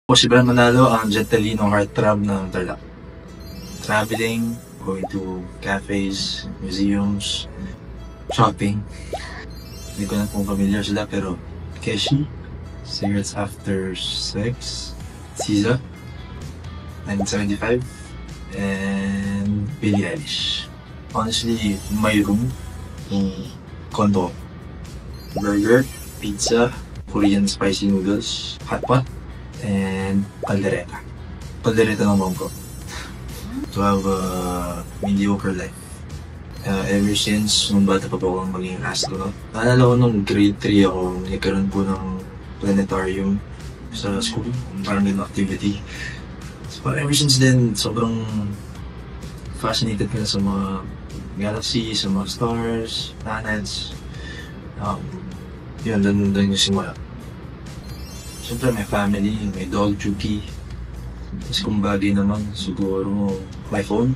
Possible manalo ang Jet Talino Heartthrob ng Tarlac. Traveling, going to cafes, museums, shopping. Hindi ko na kung familiar sila pero Keshi, Cigarettes After Sex, Caesar, 1975, and Billie Eilish. Honestly, my room, yung condo, burger, pizza, Korean spicy noodles, hot pot, and caldereta. Caldereta ng mom ko. To have a mediocre life. Ever since nung bata pa po akong maging astronaut. Naalala ko nung grade 3 ako, nagkaroon po ng planetarium sa school. Parang yung activity. So ever since then, sobrang fascinated ko na sa mga galaxies, sa mga stars, planets. Yun, doon yung simula. Siyempre may family, may dog, Chucky. Tapos kung bagay naman, siguro my phone.